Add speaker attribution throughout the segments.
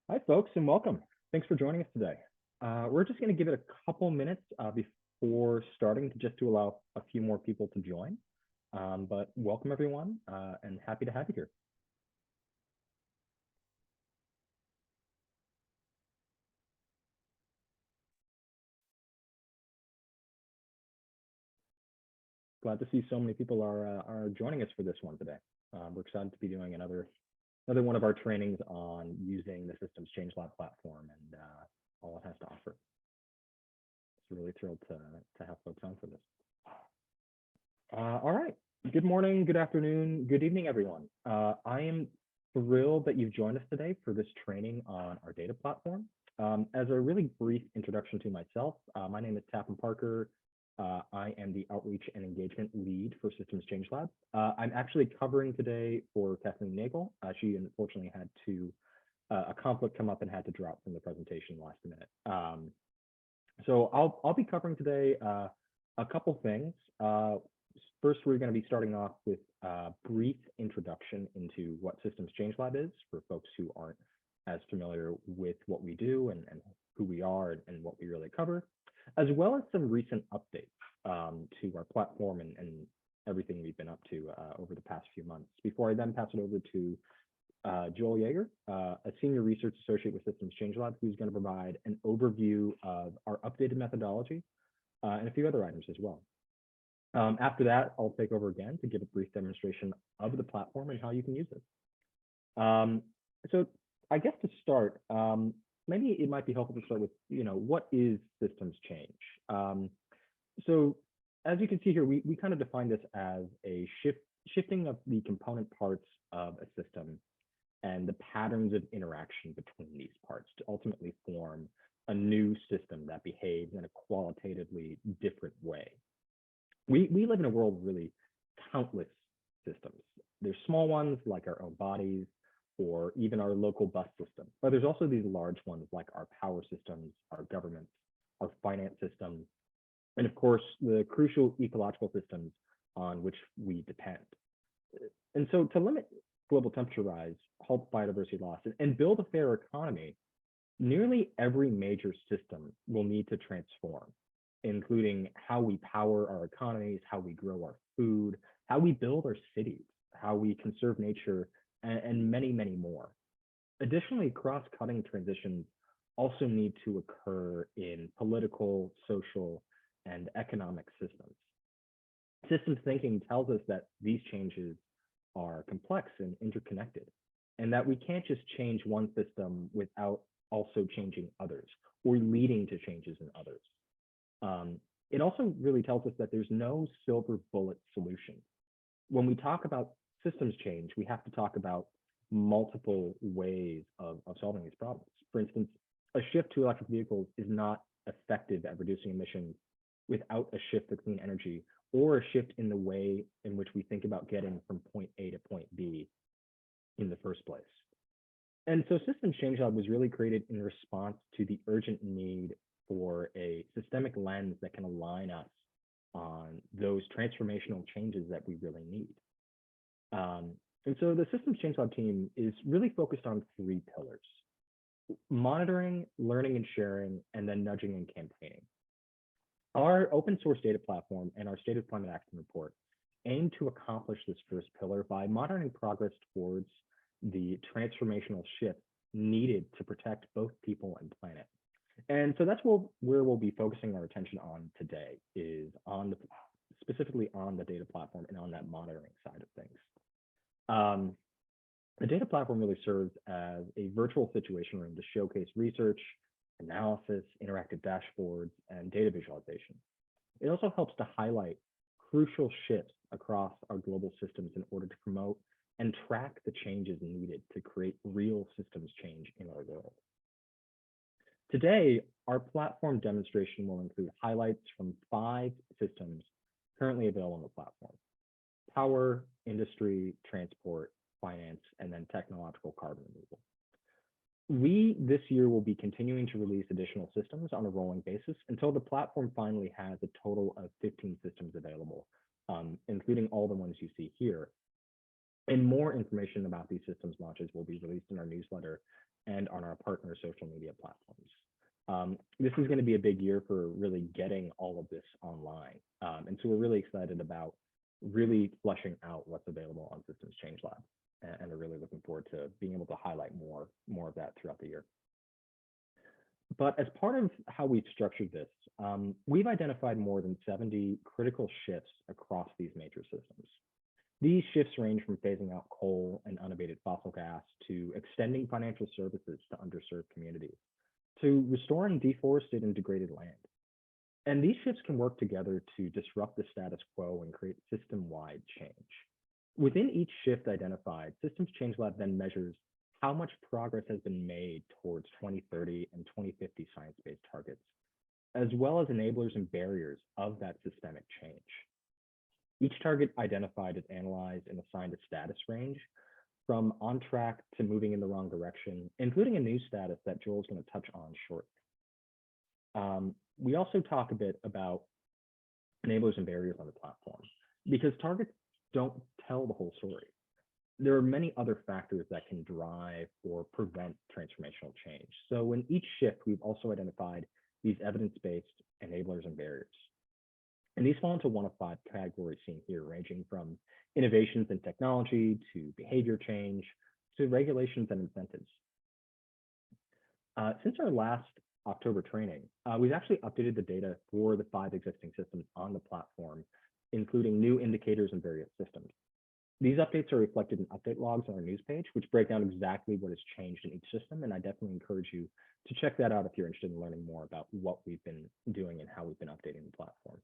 Speaker 1: Hi, folks, and welcome. Thanks for joining us today. We're just going to give it a couple minutes before starting just to allow a few more people to join. But welcome, everyone, and happy to have you here. Glad to see so many people are joining us for this one today. We're excited to be doing another one of our trainings on using the Systems Change Lab platform and all it has to offer. So really thrilled to have folks on for this. All right. Good morning, good afternoon, good evening, everyone. I am thrilled that you've joined us today for this training on our data platform. As a really brief introduction to myself, my name is Tappan Parker. I am the Outreach and Engagement Lead for Systems Change Lab. I'm actually covering today for Cathline Nagel. She unfortunately had a conflict come up and had to drop from the presentation last minute. So I'll be covering today a couple things. First, we're going to be starting off with a brief introduction into what Systems Change Lab is for folks who aren't as familiar with what we do and who we are and what we really cover, as well as some recent updates to our platform and everything we've been up to over the past few months. Before I then pass it over to Joel Yeager, a senior research associate with Systems Change Lab, who's going to provide an overview of our updated methodology and a few other items as well. After that, I'll take over again to give a brief demonstration of the platform and how you can use it. So I guess to start, maybe it might be helpful to start with, what is systems change? So as you can see here, we kind of define this as a shifting of the component parts of a system and the patterns of interaction between these parts to ultimately form a new system that behaves in a qualitatively different way. We live in a world of really countless systems. There's small ones like our own bodies or even our local bus system, but there's also these large ones like our power systems, our governments, our finance systems, and of course, the crucial ecological systems on which we depend. And so to limit global temperature rise, halt biodiversity loss, and build a fair economy, nearly every major system will need to transform, including how we power our economies, how we grow our food, how we build our cities, how we conserve nature, and many, many more. Additionally, cross-cutting transitions also need to occur in political, social, and economic systems. Systems thinking tells us that these changes are complex and interconnected, and that we can't just change one system without also changing others or leading to changes in others. It also really tells us that there's no silver bullet solution. When we talk about systems change, we have to talk about multiple ways of solving these problems. For instance, a shift to electric vehicles is not effective at reducing emissions without a shift to clean energy or a shift in the way in which we think about getting from point A to point B in the first place. And so Systems Change Lab was really created in response to the urgent need for a systemic lens that can align us on those transformational changes that we really need. And so the Systems Change Lab team is really focused on three pillars: monitoring, learning and sharing, and then nudging and campaigning. Our open source data platform and our State of Climate Action Report aim to accomplish this first pillar by monitoring progress towards the transformational shift needed to protect both people and planet. And so that's where we'll be focusing our attention on today, is specifically on the data platform and on that monitoring side of things. The data platform really serves as a virtual situation room to showcase research, analysis, interactive dashboards, and data visualization. It also helps to highlight crucial shifts across our global systems in order to promote and track the changes needed to create real systems change in our world. Today, our platform demonstration will include highlights from 5 systems currently available on the platform: power, industry, transport, finance, and then technological carbon removal. We, this year, will be continuing to release additional systems on a rolling basis until the platform finally has a total of 15 systems available, including all the ones you see here. And more information about these systems launches will be released in our newsletter and on our partner social media platforms. This is going to be a big year for really getting all of this online. And so we're really excited about really fleshing out what's available on Systems Change Lab. And are really looking forward to being able to highlight more of that throughout the year. But as part of how we've structured this, we've identified more than 70 critical shifts across these major systems. These shifts range from phasing out coal and unabated fossil gas to extending financial services to underserved communities, to restoring deforested and degraded land. And these shifts can work together to disrupt the status quo and create system-wide change. Within each shift identified, Systems Change Lab then measures how much progress has been made towards 2030 and 2050 science-based targets, as well as enablers and barriers of that systemic change. Each target identified is analyzed and assigned a status range, from on track to moving in the wrong direction, including a new status that Joel's going to touch on shortly. We also talk a bit about enablers and barriers on the platform, because targets don't tell the whole story. There are many other factors that can drive or prevent transformational change. So in each shift, we've also identified these evidence-based enablers and barriers. And these fall into one of 5 categories seen here, ranging from innovations in technology to behavior change to regulations and incentives. Since our last October training, we've actually updated the data for the 5 existing systems on the platform, including new indicators in various systems. These updates are reflected in update logs on our news page, which break down exactly what has changed in each system. And I definitely encourage you to check that out if you're interested in learning more about what we've been doing and how we've been updating the platform.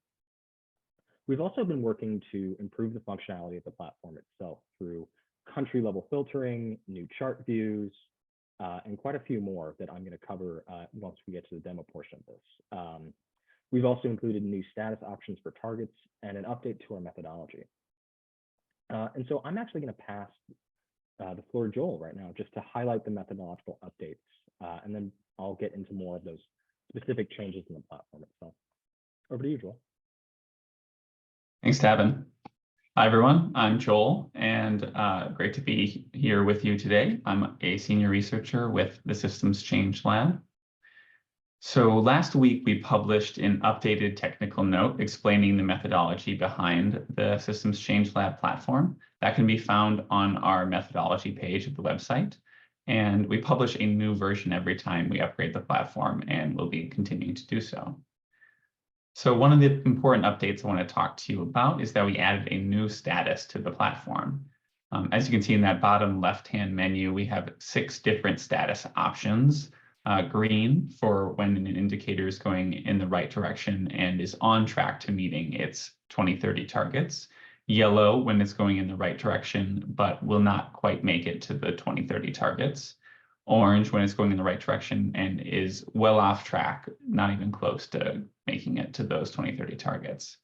Speaker 1: We've also been working to improve the functionality of the platform itself through country level filtering, new chart views, and quite a few more that I'm going to cover once we get to the demo portion of this. We've also included new status options for targets and an update to our methodology. And so I'm actually going to pass the floor to Joel right now, just to highlight the methodological updates, and then I'll get into more of those specific changes in the platform itself. Over to you, Joel.
Speaker 2: Thanks, Tappan. Hi, everyone. I'm Joel, and great to be here with you today. I'm a senior researcher with the Systems Change Lab. So last week, we published an updated technical note explaining the methodology behind the Systems Change Lab platform. That can be found on our methodology page of the website. And we publish a new version every time we upgrade the platform, and we'll be continuing to do so. So one of the important updates I want to talk to you about is that we added a new status to the platform. As you can see in that bottom left-hand menu, we have 6 different status options. Green for when an indicator is going in the right direction and is on track to meeting its 2030 targets. Yellow when it's going in the right direction, but will not quite make it to the 2030 targets. Orange when it's going in the right direction and is well off track, not even close to making it to those 2030 targets.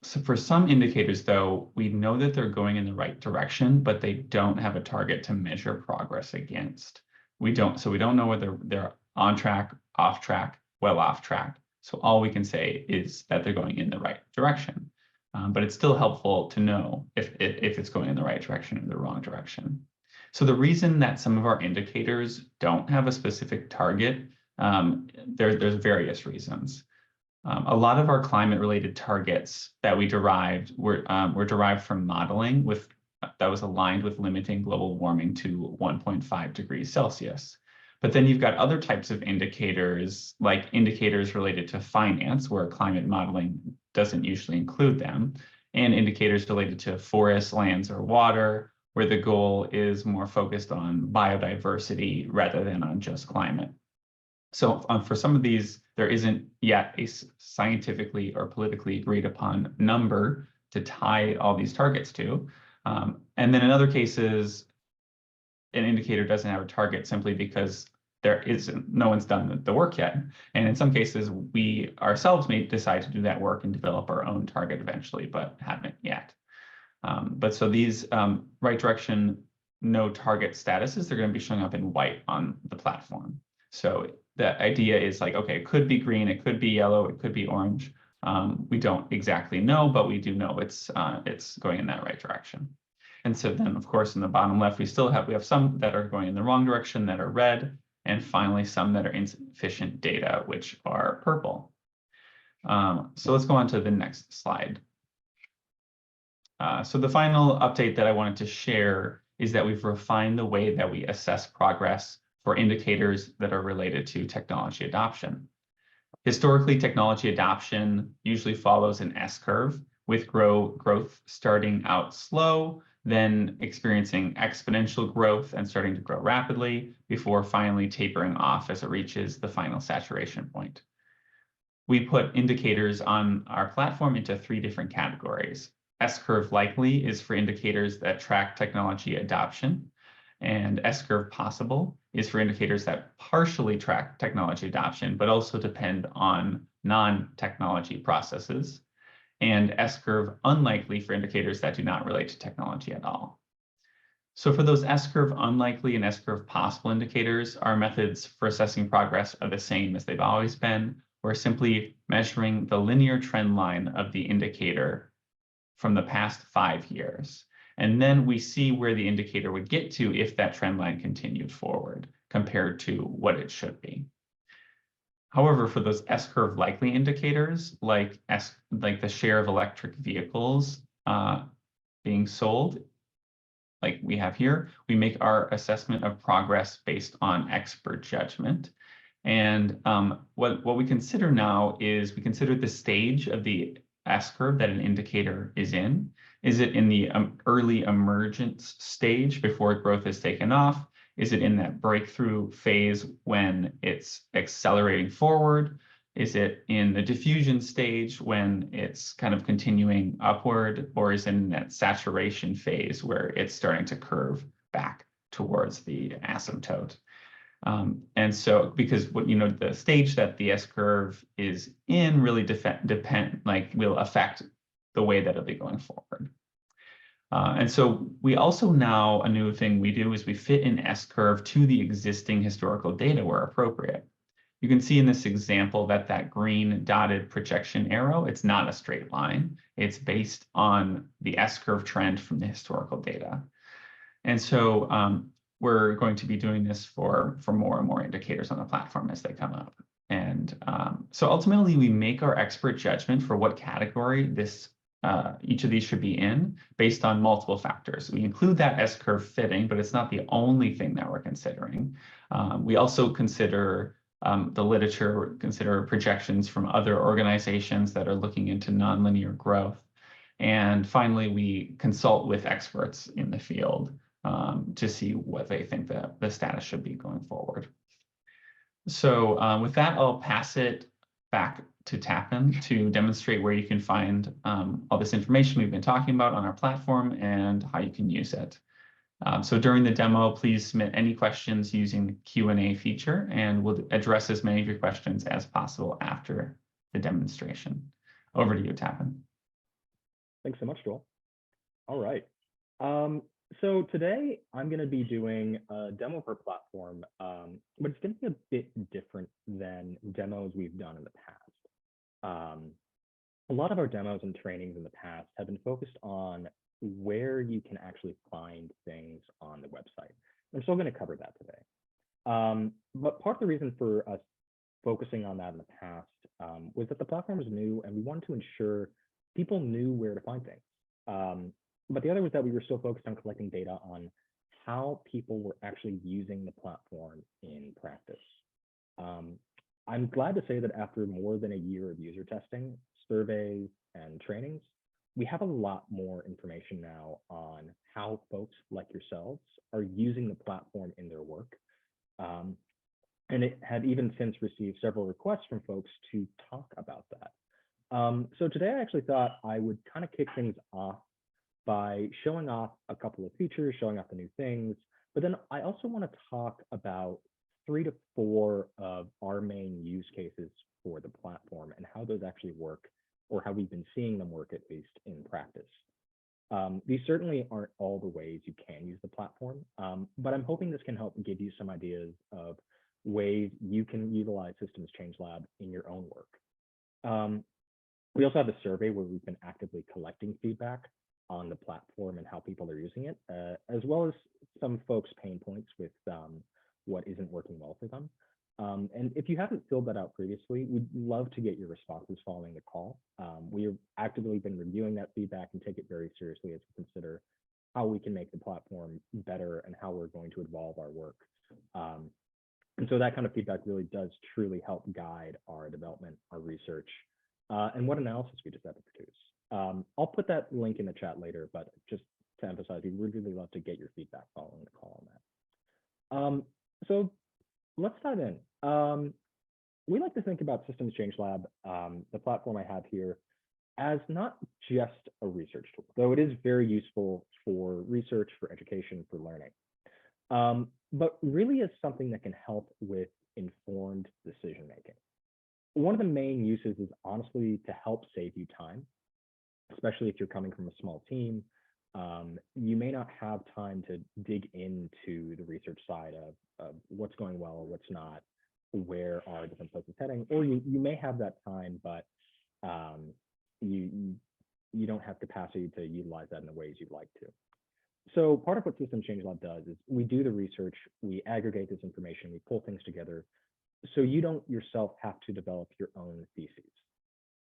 Speaker 2: So for some indicators, though, we know that they're going in the right direction, but they don't have a target to measure progress against. We don't know whether they're on track, off track, well off track. So all we can say is that they're going in the right direction. But it's still helpful to know if it's going in the right direction or the wrong direction. So the reason that some of our indicators don't have a specific target, there's various reasons. A lot of our climate-related targets that we derived were derived from modeling that was aligned with limiting global warming to 1.5 degrees Celsius. But then you've got other types of indicators, like indicators related to finance, where climate modeling doesn't usually include them, and indicators related to forests, lands, or water, where the goal is more focused on biodiversity rather than on just climate. So for some of these, there isn't yet a scientifically or politically agreed upon number to tie all these targets to. And then in other cases, an indicator doesn't have a target simply because no one's done the work yet. And in some cases, we ourselves may decide to do that work and develop our own target eventually, but haven't yet. But so these right direction, no target statuses, they're going to be showing up in white on the platform. So the idea is like, okay, it could be green, it could be yellow, it could be orange. We don't exactly know, but we do know it's going in that right direction. And so then, of course, in the bottom left, we have some that are going in the wrong direction that are red, and finally some that are insufficient data, which are purple. So let's go on to the next slide. So the final update that I wanted to share is that we've refined the way that we assess progress for indicators that are related to technology adoption. Historically, technology adoption usually follows an S-curve, with growth starting out slow, then experiencing exponential growth and starting to grow rapidly before finally tapering off as it reaches the final saturation point. We put indicators on our platform into 3 different categories. S-curve likely is for indicators that track technology adoption, and S-curve possible is for indicators that partially track technology adoption, but also depend on non-technology processes, and S-curve unlikely for indicators that do not relate to technology at all. So for those S-curve unlikely and S-curve possible indicators, our methods for assessing progress are the same as they've always been. We're simply measuring the linear trend line of the indicator from the past 5 years. And then we see where the indicator would get to if that trend line continued forward compared to what it should be. However, for those S-curve likely indicators, like the share of electric vehicles being sold, like we have here, we make our assessment of progress based on expert judgment. And what we consider now is we consider the stage of the S-curve that an indicator is in. Is it in the early emergence stage before growth has taken off? Is it in that breakthrough phase when it's accelerating forward? Is it in the diffusion stage when it's kind of continuing upward? Or is it in that saturation phase where it's starting to curve back towards the asymptote? And so, because the stage that the S-curve is in really will affect the way that it'll be going forward. And so we also now, a new thing we do is we fit an S-curve to the existing historical data where appropriate. You can see in this example that green dotted projection arrow, it's not a straight line. It's based on the S-curve trend from the historical data. And so we're going to be doing this for more and more indicators on the platform as they come up. And so ultimately, we make our expert judgment for what category each of these should be in based on multiple factors. We include that S-curve fitting, but it's not the only thing that we're considering. We also consider the literature, consider projections from other organizations that are looking into nonlinear growth. And finally, we consult with experts in the field to see what they think the status should be going forward. So with that, I'll pass it back to Tappan to demonstrate where you can find all this information we've been talking about on our platform and how you can use it. So during the demo, please submit any questions using the Q&A feature, and we'll address as many of your questions as possible after the demonstration. Over to you, Tappan.
Speaker 1: Thanks so much, Joel. All right. So today I'm going to be doing a demo for platform, but it's going to be a bit different than demos we've done in the past. A lot of our demos and trainings in the past have been focused on where you can actually find things on the website. I'm still going to cover that today. But part of the reason for us focusing on that in the past was that the platform was new and we wanted to ensure people knew where to find things. But the other was that we were still focused on collecting data on how people were actually using the platform in practice. I'm glad to say that after more than a year of user testing, surveys, and trainings, we have a lot more information now on how folks like yourselves are using the platform in their work. And it had even since received several requests from folks to talk about that. So today I actually thought I would kind of kick things off by showing off a couple of features, showing off the new things, but then I also want to talk about 3 to 4 of our main use cases for the platform and how those actually work, or how we've been seeing them work, at least in practice. These certainly aren't all the ways you can use the platform, but I'm hoping this can help give you some ideas of ways you can utilize Systems Change Lab in your own work. We also have a survey where we've been actively collecting feedback on the platform and how people are using it, as well as some folks' pain points with what isn't working well for them. And if you haven't filled that out previously, we'd love to get your responses following the call. We have actively been reviewing that feedback and take it very seriously as we consider how we can make the platform better and how we're going to evolve our work. And so that kind of feedback really does truly help guide our development, our research, and what analysis we just have to produce. I'll put that link in the chat later, but just to emphasize, we would really love to get your feedback following the call on that. So let's dive in. We like to think about Systems Change Lab, the platform I have here, as not just a research tool, though it is very useful for research, for education, for learning, but really is something that can help with informed decision making. One of the main uses is honestly to help save you time, especially if you're coming from a small team. You may not have time to dig into the research side of what's going well, what's not, where are different places heading, or you may have that time, but you don't have capacity to utilize that in the ways you'd like to. So part of what Systems Change Lab does is we do the research, we aggregate this information, we pull things together, so you don't yourself have to develop your own theses.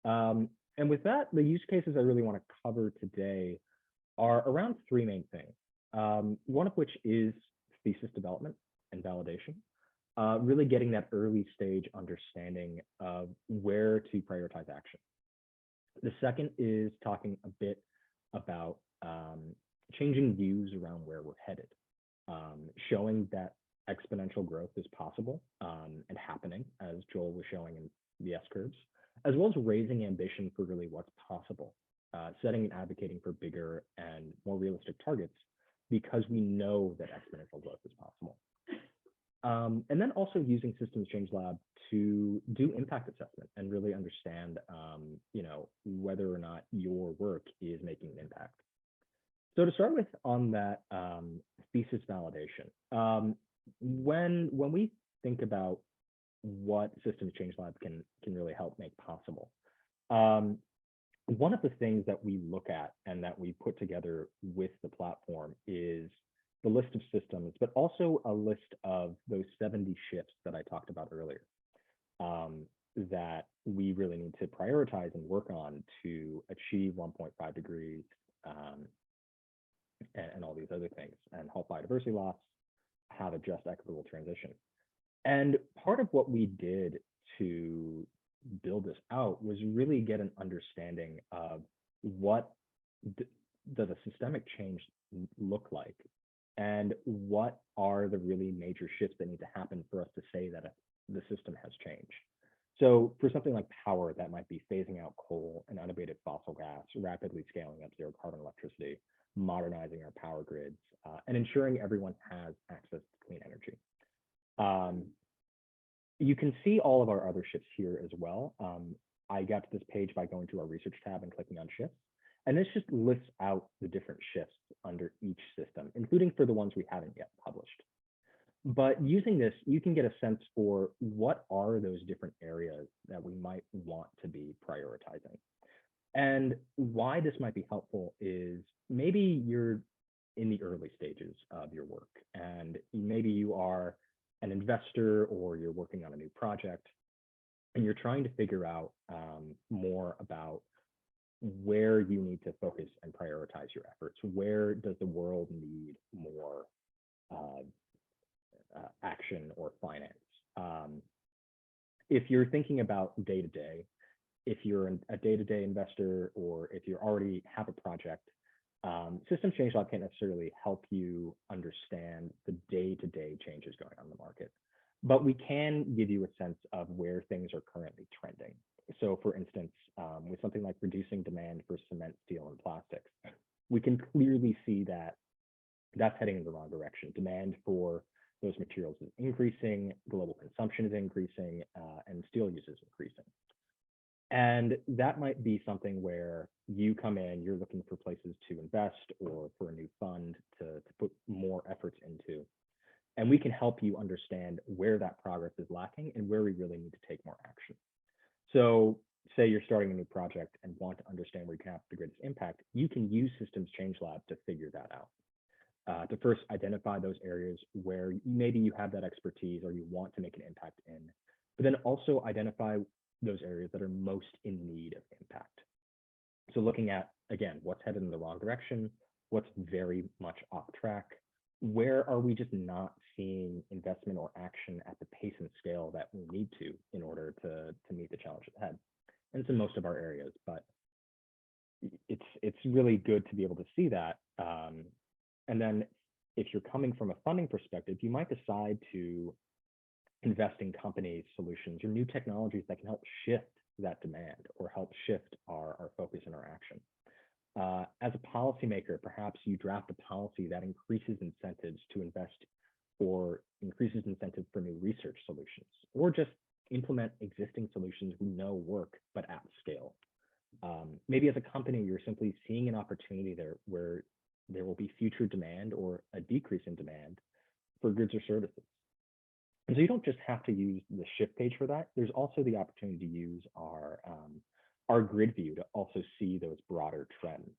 Speaker 1: And with that, the use cases I really want to cover today are around three main things. One of which is thesis development and validation, really getting that early stage understanding of where to prioritize action. The second is talking a bit about changing views around where we're headed, showing that exponential growth is possible and happening, as Joel was showing in the S-curves, as well as raising ambition for really what's possible, setting and advocating for bigger and more realistic targets because we know that exponential growth is possible. And then also using Systems Change Lab to do impact assessment and really understand, whether or not your work is making an impact. So to start with on that thesis validation, when we think about what Systems Change Lab can really help make possible, one of the things that we look at and that we put together with the platform is the list of systems, but also a list of those 70 shifts that I talked about earlier, that we really need to prioritize and work on to achieve 1.5 degrees and all these other things, and halt biodiversity loss, have a just, equitable transition. And part of what we did to build this out was really get an understanding of what does a systemic change look like, and what are the really major shifts that need to happen for us to say that the system has changed. So for something like power, that might be phasing out coal and unabated fossil gas, rapidly scaling up zero carbon electricity, modernizing our power grids, and ensuring everyone has access to clean energy. You can see all of our other shifts here as well. I got to this page by going to our research tab and clicking on shifts. And this just lists out the different shifts under each system, including for the ones we haven't yet published. But using this, you can get a sense for what are those different areas that we might want to be prioritizing. And why this might be helpful is maybe you're in the early stages of your work, and maybe you are an investor or you're working on a new project, and you're trying to figure out more about where you need to focus and prioritize your efforts. Where does the world need more action or finance? If you're thinking about day-to-day, if you're a day-to-day investor, or if you already have a project, Systems Change Lab can't necessarily help you understand the day-to-day changes going on in the market, but we can give you a sense of where things are currently trending. So for instance, with something like reducing demand for cement, steel, and plastics, we can clearly see that that's heading in the wrong direction. Demand for those materials is increasing, global consumption is increasing, and steel use is increasing. And that might be something where you come in, you're looking for places to invest or for a new fund to put more efforts into. And we can help you understand where that progress is lacking and where we really need to take more action. So say you're starting a new project and want to understand where you can have the greatest impact, you can use Systems Change Lab to figure that out. To first identify those areas where maybe you have that expertise or you want to make an impact in, but then also identify those areas that are most in need of impact. So looking at, again, what's headed in the wrong direction, what's very much off track, where are we just not seeing investment or action at the pace and scale that we need to in order to meet the challenges ahead. And it's in most of our areas, but it's really good to be able to see that. And then if you're coming from a funding perspective, you might decide to invest in companies, solutions, or new technologies that can help shift that demand or help shift our focus and our action. As a policymaker, perhaps you draft a policy that increases incentives to invest or increases incentives for new research solutions, or just implement existing solutions we know work, but at scale. Maybe as a company, you're simply seeing an opportunity there where there will be future demand or a decrease in demand for goods or services. And so you don't just have to use the shift page for that. There's also the opportunity to use our grid view to also see those broader trends.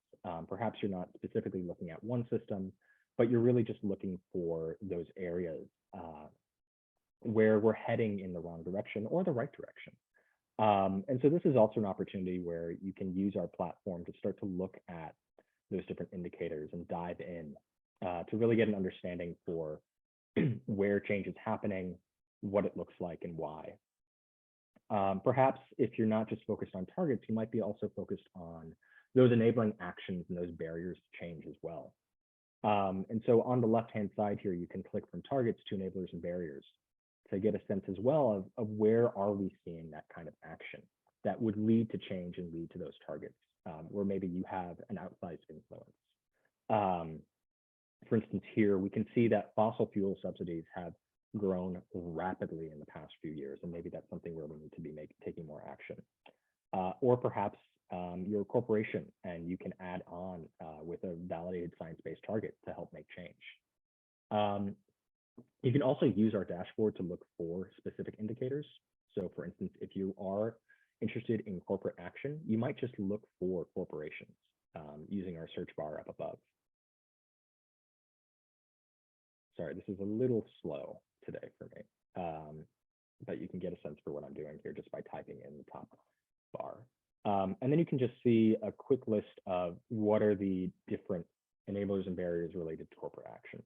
Speaker 1: Perhaps you're not specifically looking at one system, but you're really just looking for those areas where we're heading in the wrong direction or the right direction. And so this is also an opportunity where you can use our platform to start to look at those different indicators and dive in to really get an understanding for where change is happening, what it looks like, and why. Perhaps if you're not just focused on targets, you might be also focused on those enabling actions and those barriers to change as well. And so on the left-hand side here, you can click from targets to enablers and barriers to get a sense as well of where are we seeing that kind of action that would lead to change and lead to those targets, where maybe you have an outsized influence. For instance, here we can see that fossil fuel subsidies have grown rapidly in the past few years, and maybe that's something where we need to be taking more action. Or perhaps you're a corporation and you can add on with a validated science-based target to help make change. You can also use our dashboard to look for specific indicators. So for instance, if you are interested in corporate action, you might just look for corporations using our search bar up above. Sorry, this is a little slow today for me, but you can get a sense for what I'm doing here just by typing in the top bar. And then you can just see a quick list of what are the different enablers and barriers related to corporate action.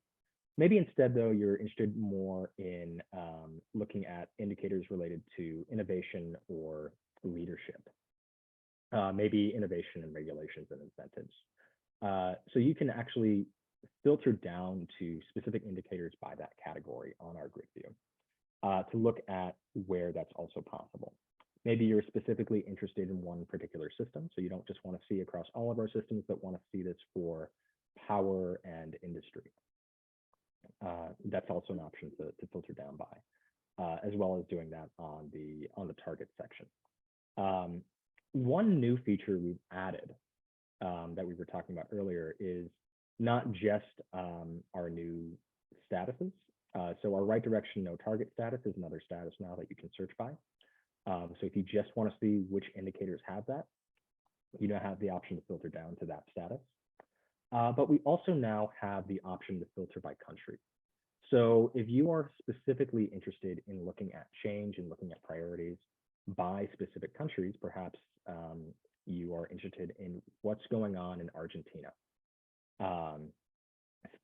Speaker 1: Maybe instead, though, you're interested more in looking at indicators related to innovation or leadership, maybe innovation and regulations and incentives. So you can actually filter down to specific indicators by that category on our grid view to look at where that's also possible. Maybe you're specifically interested in one particular system, so you don't just want to see across all of our systems, but want to see this for power and industry. That's also an option to filter down by, as well as doing that on the target section. One new feature we've added that we were talking about earlier is not just our new statuses. So our right direction, no target status is another status now that you can search by. So if you just want to see which indicators have that, you now have the option to filter down to that status. But we also now have the option to filter by country. So if you are specifically interested in looking at change and looking at priorities by specific countries, perhaps you are interested in what's going on in Argentina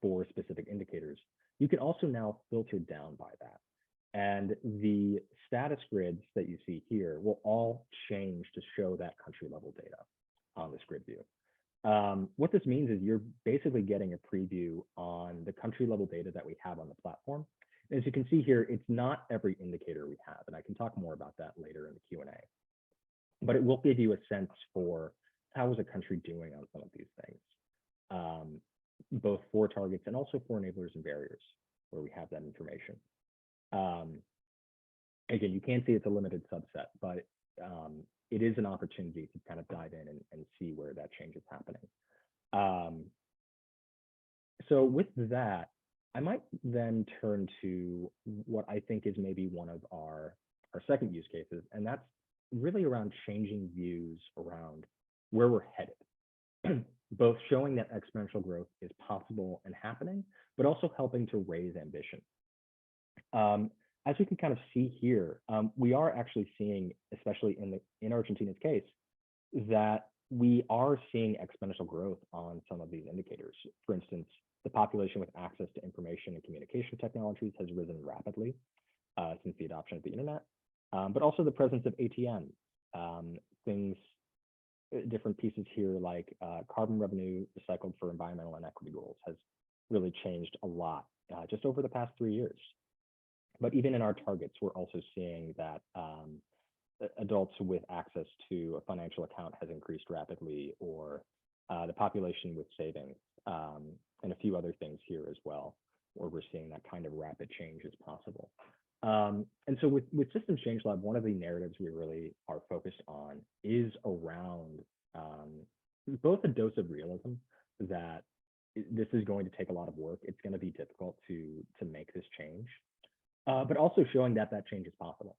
Speaker 1: for specific indicators, you can also now filter down by that. And the status grids that you see here will all change to show that country level data on this grid view. What this means is you're basically getting a preview on the country level data that we have on the platform. And as you can see here, it's not every indicator we have, and I can talk more about that later in the Q&A. But it will give you a sense for how is a country doing on some of these things, both for targets and also for enablers and barriers, where we have that information. Again, you can see it's a limited subset, but it is an opportunity to kind of dive in and see where that change is happening. So with that, I might then turn to what I think is maybe one of our second use cases, and that's really around changing views around where we're headed, both showing that exponential growth is possible and happening, but also helping to raise ambition. As we can kind of see here, we are actually seeing, especially in Argentina's case, that we are seeing exponential growth on some of these indicators. For instance, the population with access to information and communication technologies has risen rapidly since the adoption of the internet, but also the presence of ATMs, things, different pieces here like carbon revenue recycled for environmental and equity goals has really changed a lot just over the past 3 years. But even in our targets, we're also seeing that adults with access to a financial account has increased rapidly, or the population with savings, and a few other things here as well, where we're seeing that kind of rapid change is possible. And so with Systems Change Lab, one of the narratives we really are focused on is around both a dose of realism that this is going to take a lot of work. It's going to be difficult to make this change, but also showing that that change is possible.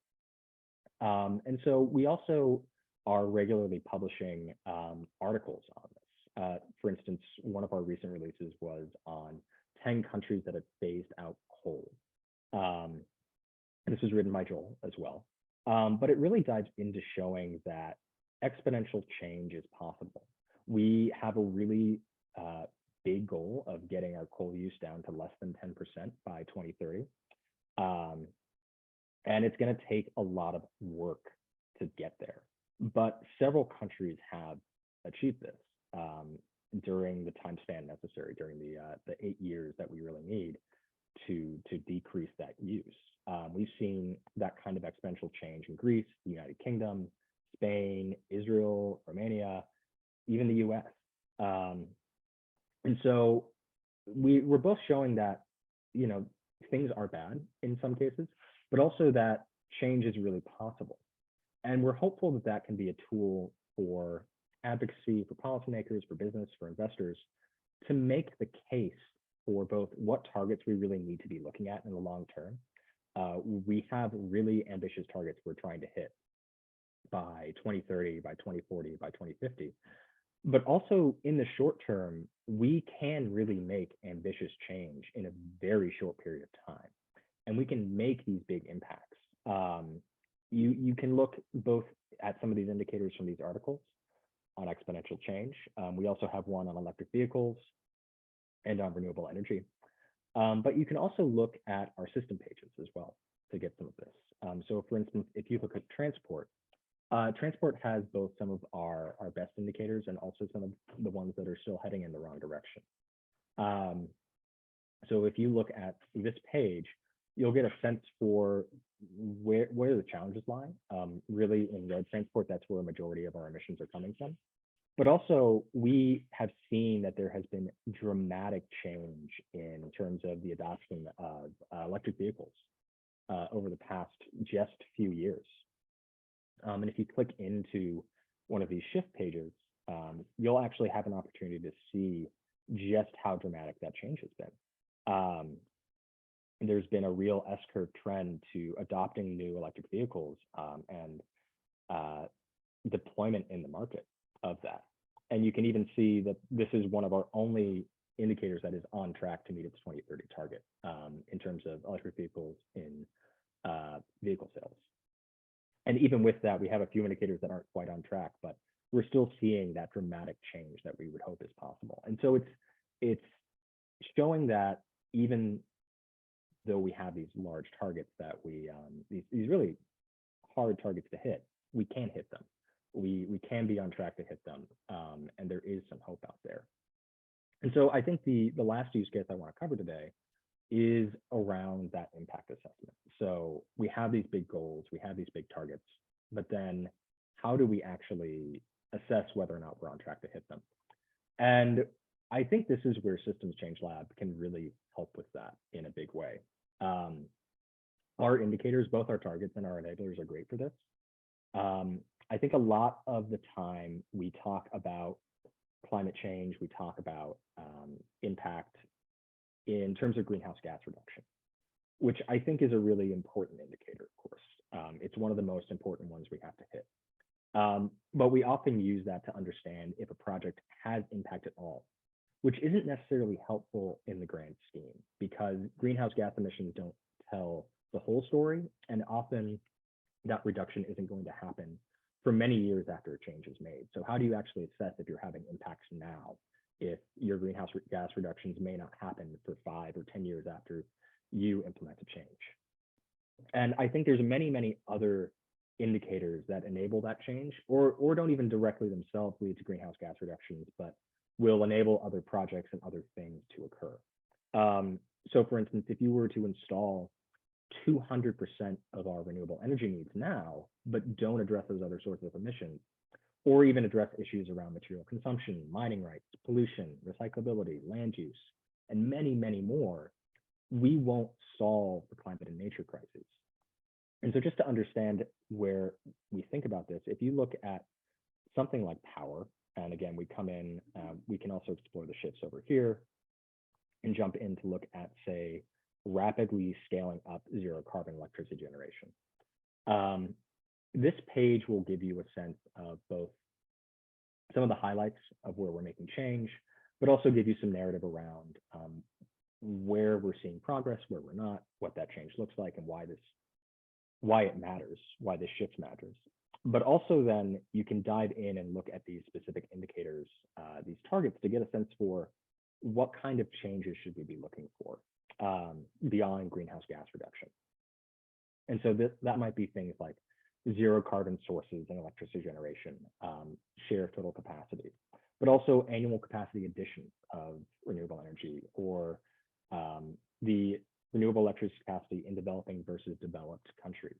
Speaker 1: And so we also are regularly publishing articles on this. For instance, one of our recent releases was on 10 countries that have phased out coal. And this was written by Joel as well. But it really dives into showing that exponential change is possible. We have a really big goal of getting our coal use down to less than 10% by 2030. And it's going to take a lot of work to get there. But several countries have achieved this during the time span necessary, during the 8 years that we really need to decrease that use. We've seen that kind of exponential change in Greece, the United Kingdom, Spain, Israel, Romania, even the US. And so we're both showing that, you know, things are bad in some cases, but also that change is really possible. And we're hopeful that that can be a tool for advocacy, for policymakers, for business, for investors, to make the case for both what targets we really need to be looking at in the long term. We have really ambitious targets we're trying to hit by 2030, by 2040, by 2050. But also in the short term, we can really make ambitious change in a very short period of time. And we can make these big impacts. You can look both at some of these indicators from these articles on exponential change. We also have one on electric vehicles and on renewable energy. But you can also look at our system pages as well to get some of this. So for instance, if you look at transport, transport has both some of our best indicators and also some of the ones that are still heading in the wrong direction. So if you look at this page, you'll get a sense for where the challenges lie. Really in road transport, that's where a majority of our emissions are coming from. But also we have seen that there has been dramatic change in terms of the adoption of electric vehicles over the past just few years. And if you click into one of these shift pages, you'll actually have an opportunity to see just how dramatic that change has been. There's been a real S-curve trend to adopting new electric vehicles and deployment in the market of that. And you can even see that this is one of our only indicators that is on track to meet its 2030 target in terms of electric vehicles in vehicle sales. And even with that, we have a few indicators that aren't quite on track, but we're still seeing that dramatic change that we would hope is possible. And so it's showing that even though we have these large targets that we, these really hard targets to hit, we can hit them. We can be on track to hit them, and there is some hope out there. And so I think the last use case I want to cover today is around that impact assessment. So we have these big goals, we have these big targets, but then how do we actually assess whether or not we're on track to hit them? And I think this is where Systems Change Lab can really help with that in a big way. Our indicators, both our targets and our enablers, are great for this. I think a lot of the time we talk about climate change, we talk about impact in terms of greenhouse gas reduction. which I think is a really important indicator, of course. It's one of the most important ones we have to hit. But we often use that to understand if a project has impact at all, which isn't necessarily helpful in the grand scheme because greenhouse gas emissions don't tell the whole story, and often that reduction isn't going to happen for many years after a change is made. So how do you actually assess if you're having impacts now, if your greenhouse gas reductions may not happen for 5 or 10 years after you implement a change? And I think there's many, many other indicators that enable that change or don't even directly themselves lead to greenhouse gas reductions, but will enable other projects and other things to occur. So for instance, if you were to install 200% of our renewable energy needs now, but don't address those other sources of emissions, or even address issues around material consumption, mining rights, pollution, recyclability, land use, and many, many more, we won't solve the climate and nature crises. And so just to understand where we think about this, if you look at something like power, and again, we come in, we can also explore the shifts over here and jump in to look at, say, rapidly scaling up zero carbon electricity generation. This page will give you a sense of both some of the highlights of where we're making change, but also give you some narrative around where we're seeing progress, where we're not, what that change looks like, and why it matters, why this shift matters. But also then you can dive in and look at these specific indicators, these targets, to get a sense for what kind of changes should we be looking for beyond greenhouse gas reduction. And so that might be things like zero carbon sources in electricity generation, share of total capacity, but also annual capacity addition of renewable energy, or the renewable electricity capacity in developing versus developed countries.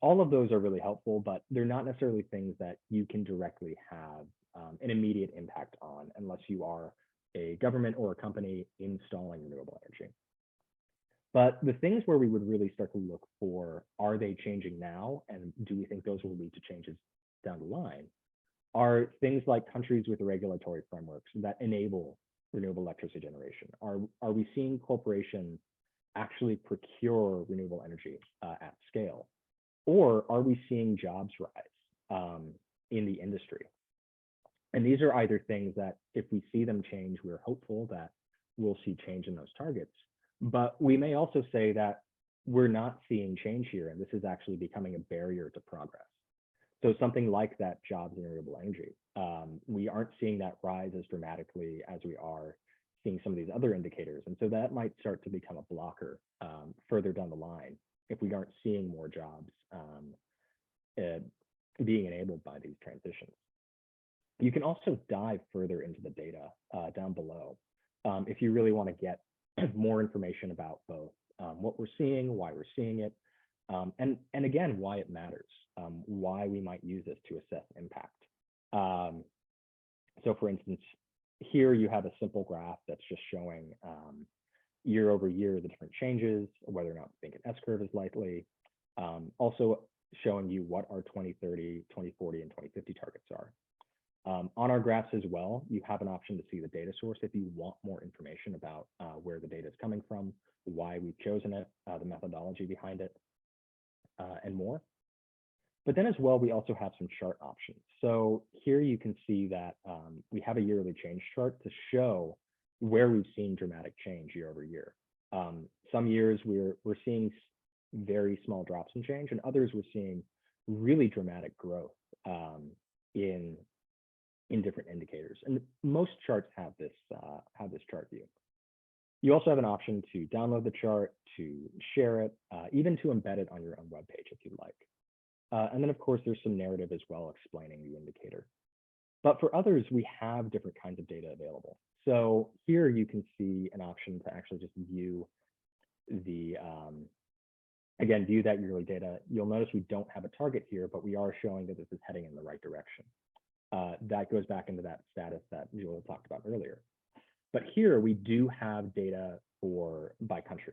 Speaker 1: All of those are really helpful, but they're not necessarily things that you can directly have an immediate impact on unless you are a government or a company installing renewable energy. But the things where we would really start to look for, are they changing now? And do we think those will lead to changes down the line? Are things like countries with regulatory frameworks that enable renewable electricity generation. Are we seeing corporations actually procure renewable energy at scale? Or are we seeing jobs rise in the industry? And these are either things that if we see them change, we're hopeful that we'll see change in those targets. But we may also say that we're not seeing change here, and this is actually becoming a barrier to progress. So something like that jobs in renewable energy, we aren't seeing that rise as dramatically as we are seeing some of these other indicators. And so that might start to become a blocker further down the line if we aren't seeing more jobs being enabled by these transitions. You can also dive further into the data down below if you really want to get more information about both what we're seeing, why we're seeing it, and again, why it matters, why we might use this to assess impact. So for instance, here you have a simple graph that's just showing year over year the different changes, whether or not we think an S-curve is likely, also showing you what our 2030, 2040, and 2050 targets are. On our graphs as well, you have an option to see the data source if you want more information about where the data is coming from, why we've chosen it, the methodology behind it, and more. But then as well, we also have some chart options. So here you can see that we have a yearly change chart to show where we've seen dramatic change year over year. Some years we're seeing very small drops in change, and others we're seeing really dramatic growth in different indicators. And most charts have this chart view. You also have an option to download the chart, to share it, even to embed it on your own webpage if you'd like. And then of course, there's some narrative as well explaining the indicator. But for others, we have different kinds of data available. So here you can see an option to actually just view the, again, view that yearly data. You'll notice we don't have a target here, but we are showing that this is heading in the right direction. That goes back into that status that Julia talked about earlier. But here we do have data by country.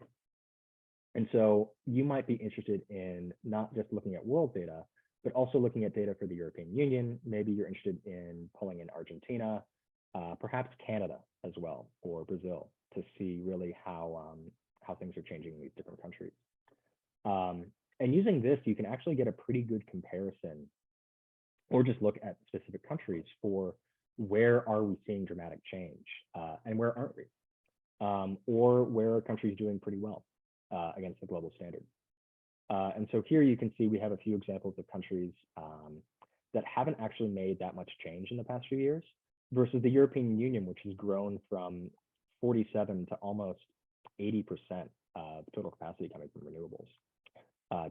Speaker 1: And so you might be interested in not just looking at world data, but also looking at data for the European Union. Maybe you're interested in pulling in Argentina, perhaps Canada as well, or Brazil, to see really how how things are changing in these different countries. And using this, you can actually get a pretty good comparison, or just look at specific countries for where are we seeing dramatic change, and where aren't we, or where are countries doing pretty well against the global standard. And so here you can see we have a few examples of countries that haven't actually made that much change in the past few years, versus the European Union, which has grown from 47 to almost 80% of total capacity coming from renewables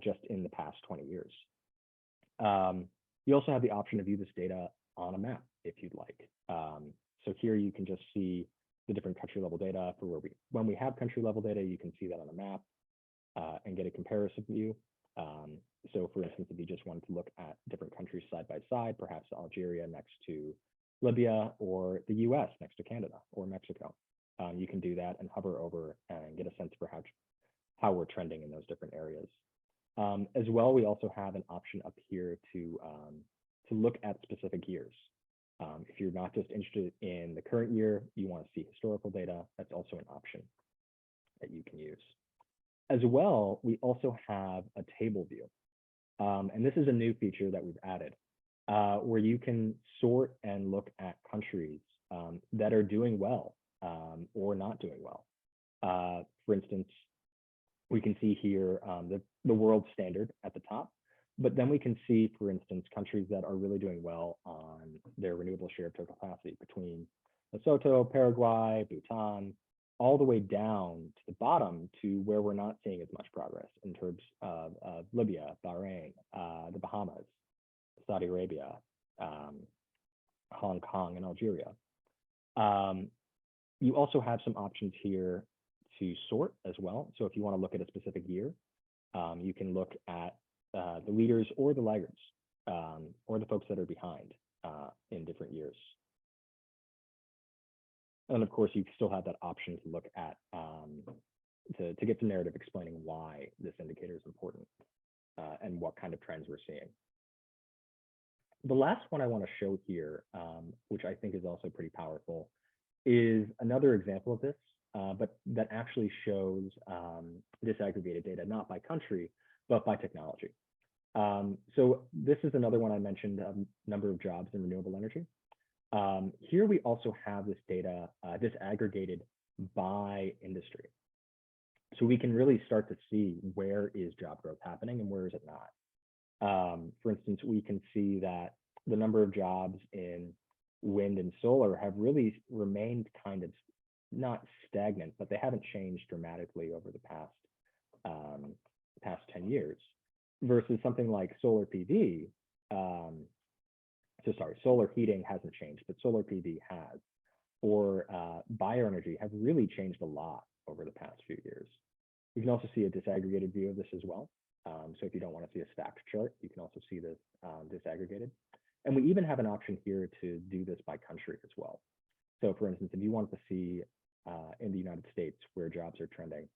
Speaker 1: just in the past 20 years. You also have the option to view this data on a map if you'd like. So here you can just see the different country level data for when we have country level data, you can see that on a map and get a comparison view. So for instance, if you just wanted to look at different countries side by side, perhaps Algeria next to Libya, or the US next to Canada or Mexico, you can do that and hover over and get a sense for how we're trending in those different areas. As well, we also have an option up here to look at specific years. If you're not just interested in the current year, you want to see historical data, that's also an option that you can use. As well, we also have a table view. And this is a new feature that we've added, where you can sort and look at countries that are doing well or not doing well. For instance, we can see here the world standard at the top, but then we can see, for instance, countries that are really doing well on their renewable share of total capacity between Lesotho, Paraguay, Bhutan, all the way down to the bottom to where we're not seeing as much progress in terms of Libya, Bahrain, the Bahamas, Saudi Arabia, Hong Kong, and Algeria. You also have some options here to sort as well. So if you want to look at a specific year, you can look at the leaders or the laggards, or the folks that are behind in different years. And of course, you still have that option to look at, to get the narrative explaining why this indicator is important and what kind of trends we're seeing. The last one I want to show here, which I think is also pretty powerful, is another example of this, but that actually shows disaggregated data, not by country, but by technology. So this is another one I mentioned, number of jobs in renewable energy. Here we also have this data disaggregated by industry. So we can really start to see where is job growth happening and where is it not. For instance, we can see that the number of jobs in wind and solar have really remained kind of not stagnant, but they haven't changed dramatically over the past 10 years, versus something like solar PV. So sorry, solar heating hasn't changed, but solar PV has, or bioenergy have really changed a lot over the past few years. You can also see a disaggregated view of this as well. So if you don't want to see a stacked chart, you can also see this disaggregated. And we even have an option here to do this by country as well. So for instance, if you want to see in the United States where jobs are trending,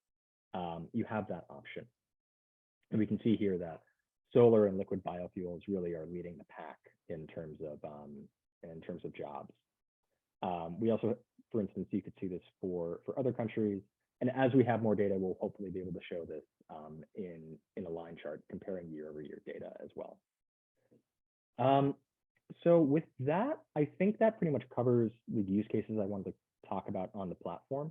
Speaker 1: you have that option. And we can see here that solar and liquid biofuels really are leading the pack in terms of jobs. We also, for instance, you could see this for other countries. And as we have more data, we'll hopefully be able to show this in a line chart comparing year-over-year data as well. So with that, I think that pretty much covers the use cases I wanted to talk about on the platform.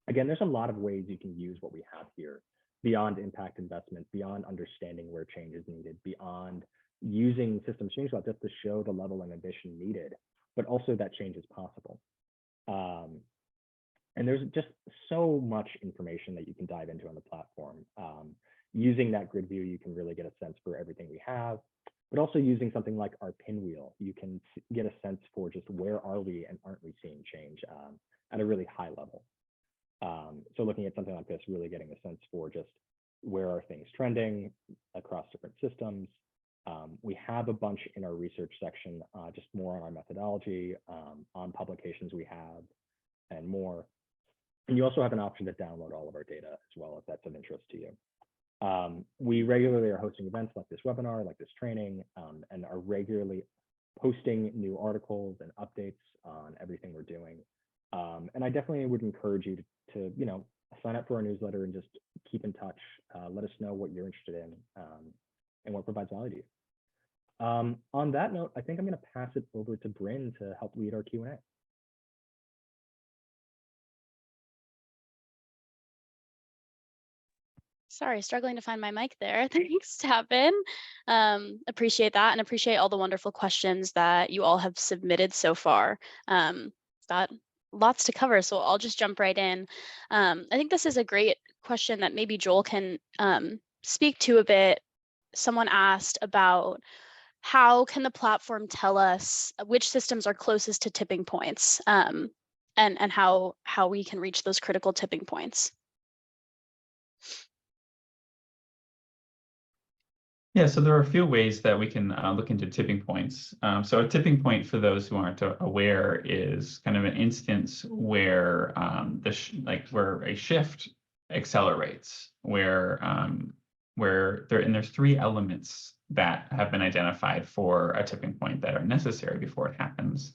Speaker 1: Again, there's a lot of ways you can use what we have here beyond impact investment, beyond understanding where change is needed, beyond using systems change law just to show the level of ambition needed, but also that change is possible. And there's just so much information that you can dive into on the platform. Using that grid view, you can really get a sense for everything we have, but also using something like our pinwheel, you can get a sense for just where are we and aren't we seeing change at a really high level. So looking at something like this, really getting a sense for just where are things trending across different systems. We have a bunch in our research section, just more on our methodology, on publications we have, and more. And you also have an option to download all of our data as well, if that's of interest to you. We regularly are hosting events like this webinar, like this training, and are regularly posting new articles and updates on everything we're doing. And I definitely would encourage you to sign up for our newsletter and just keep in touch. Let us know what you're interested in and what provides value to you. On that note, I think I'm going to pass it over to Brynne to help lead our Q&A.
Speaker 3: Sorry, struggling to find my mic there. Thanks, Tappan. Appreciate that, and appreciate all the wonderful questions that you all have submitted so far. Got lots to cover, so I'll just jump right in. I think this is a great question that maybe Joel can speak to a bit. Someone asked about how can the platform tell us which systems are closest to tipping points, and how we can reach those critical tipping points.
Speaker 2: Yeah, so there are a few ways that we can look into tipping points. So a tipping point, for those who aren't aware, is kind of an instance where where a shift accelerates, where there's three elements that have been identified for a tipping point that are necessary before it happens.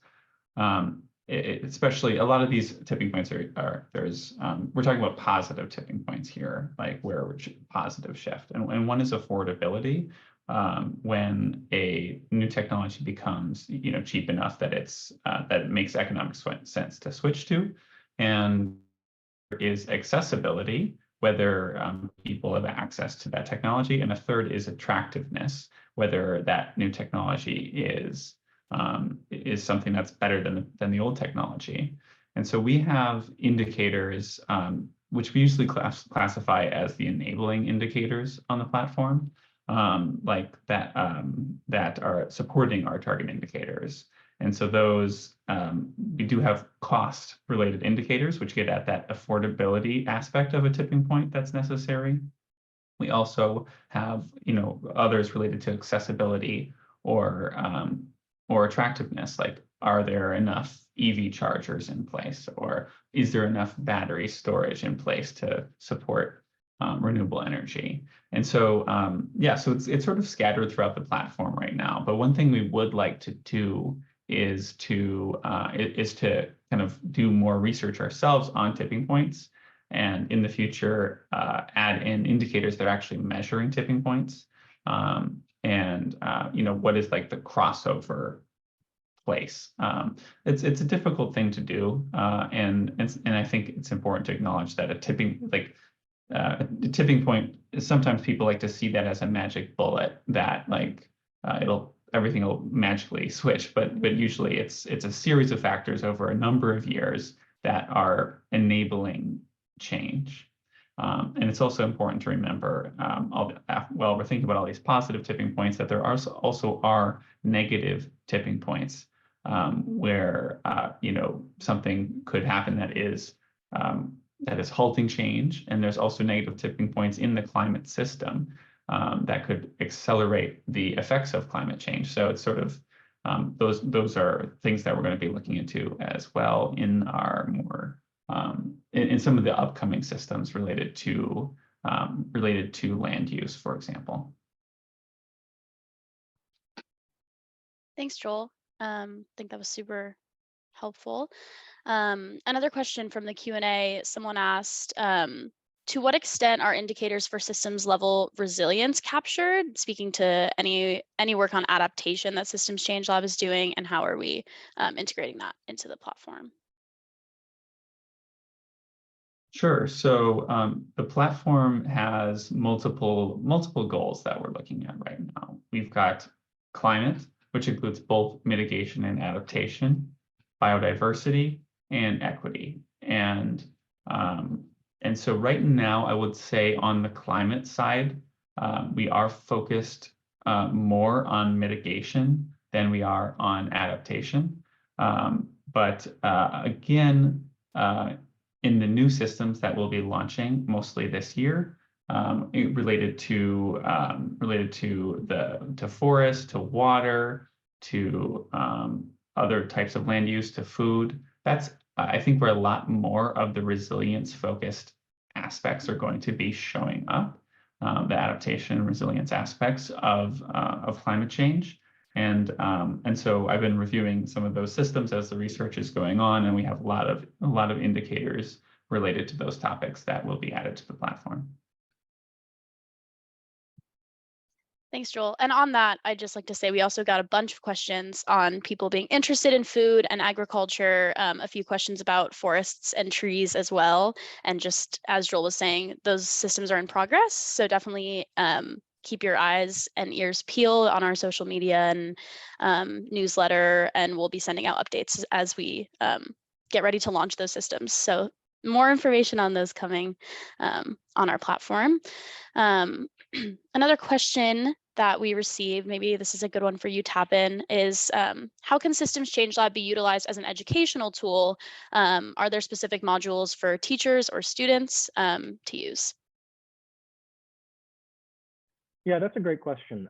Speaker 2: Especially a lot of these tipping points we're talking about positive tipping points here, like where positive shift, and one is affordability. When a new technology becomes cheap enough that that it makes economic sense to switch to, and there is accessibility, whether people have access to that technology, and a third is attractiveness, whether that new technology is something that's better than the old technology. And so we have indicators, which we usually classify as the enabling indicators on the platform, like that are supporting our target indicators. And so those, we do have cost-related indicators, which get at that affordability aspect of a tipping point that's necessary. We also have, others related to accessibility or attractiveness, like are there enough EV chargers in place, or is there enough battery storage in place to support renewable energy? And so so it's sort of scattered throughout the platform right now. But one thing we would like to do is to kind of do more research ourselves on tipping points, and in the future add in indicators that are actually measuring tipping points. What is like the crossover place? It's a difficult thing to do, and I think it's important to acknowledge that a tipping point, sometimes people like to see that as a magic bullet that everything will magically switch, but usually it's a series of factors over a number of years that are enabling change. And it's also important to remember, while we're thinking about all these positive tipping points, that there also are negative tipping points, where something could happen that is halting change, and there's also negative tipping points in the climate system that could accelerate the effects of climate change. So it's sort of those are things that we're going to be looking into as well in our more in some of the upcoming systems related to land use, for example.
Speaker 3: Thanks, Joel. I think that was super helpful. Another question from the Q&A, someone asked, to what extent are indicators for systems level resilience captured? Speaking to any work on adaptation that Systems Change Lab is doing, and how are we integrating that into the platform?
Speaker 2: Sure. So the platform has multiple goals that we're looking at right now. We've got climate, which includes both mitigation and adaptation, biodiversity, and equity. And so right now, I would say on the climate side, we are focused more on mitigation than we are on adaptation. But again, in the new systems that we'll be launching mostly this year, related to forest, to water, to other types of land use, to food. That's, I think, where a lot more of the resilience-focused aspects are going to be showing up, the adaptation and resilience aspects of climate change. And so I've been reviewing some of those systems as the research is going on, and we have a lot of indicators related to those topics that will be added to the platform.
Speaker 3: Thanks, Joel. And on that, I'd just like to say we also got a bunch of questions on people being interested in food and agriculture, a few questions about forests and trees as well. And just as Joel was saying, those systems are in progress. So definitely keep your eyes and ears peeled on our social media and newsletter, and we'll be sending out updates as we get ready to launch those systems. So more information on those coming on our platform. Another question that we received, maybe this is a good one for you, Tappan, is how can Systems Change Lab be utilized as an educational tool? Are there specific modules for teachers or students to use?
Speaker 1: Yeah, that's a great question.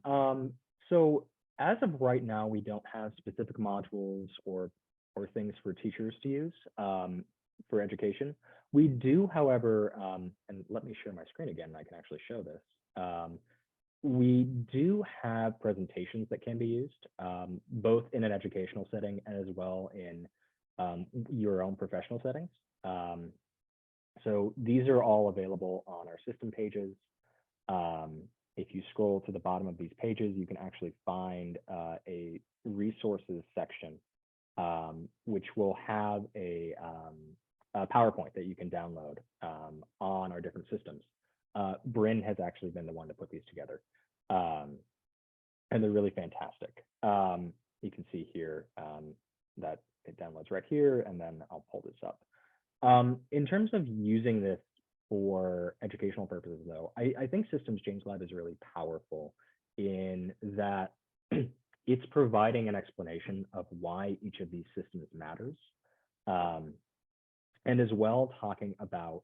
Speaker 1: So as of right now, we don't have specific modules or things for teachers to use for education. We do, however, and let me share my screen again, and I can actually show this. We do have presentations that can be used, both in an educational setting as well in your own professional settings. So these are all available on our system pages. If you scroll to the bottom of these pages, you can actually find a resources section, which will have a PowerPoint that you can download on our different systems. Brynne has actually been the one to put these together, and they're really fantastic. You can see here that it downloads right here, and then I'll pull this up. In terms of using this for educational purposes, though, I think Systems Change Lab is really powerful in that it's providing an explanation of why each of these systems matters. And as well talking about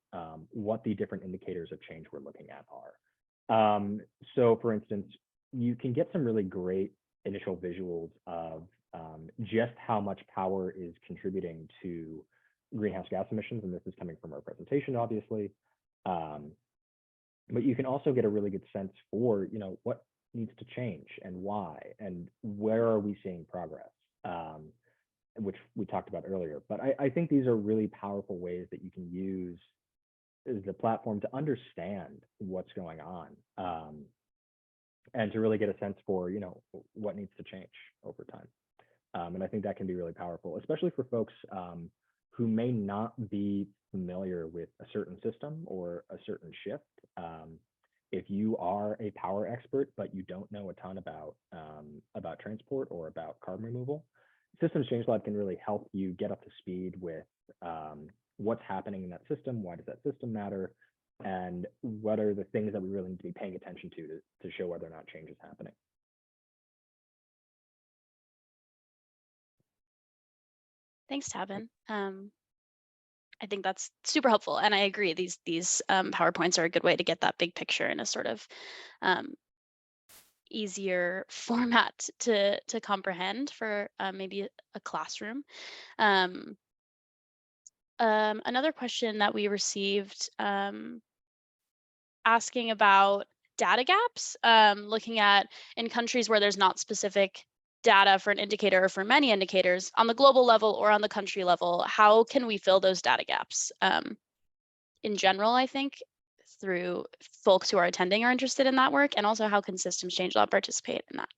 Speaker 1: what the different indicators of change we're looking at are. So for instance, you can get some really great initial visuals of just how much power is contributing to greenhouse gas emissions, and this is coming from our presentation, obviously. But you can also get a really good sense for, what needs to change and why, and where are we seeing progress, which we talked about earlier. But I think these are really powerful ways that you can use the platform to understand what's going on, and to really get a sense for, what needs to change over time. And I think that can be really powerful, especially for folks who may not be familiar with a certain system or a certain shift. If you are a power expert, but you don't know a ton about transport or about carbon removal, Systems Change Lab can really help you get up to speed with what's happening in that system, why does that system matter, and what are the things that we really need to be paying attention to show whether or not change is happening.
Speaker 3: Thanks, Tappan. I think that's super helpful, and I agree. These PowerPoints are a good way to get that big picture in a sort of easier format to comprehend for maybe a classroom. Another question that we received asking about data gaps, looking at in countries where there's not specific data for an indicator or for many indicators on the global level or on the country level, how can we fill those data gaps? In general, I think through folks who are attending are interested in that work, and also how can Systems Change Lab participate in that?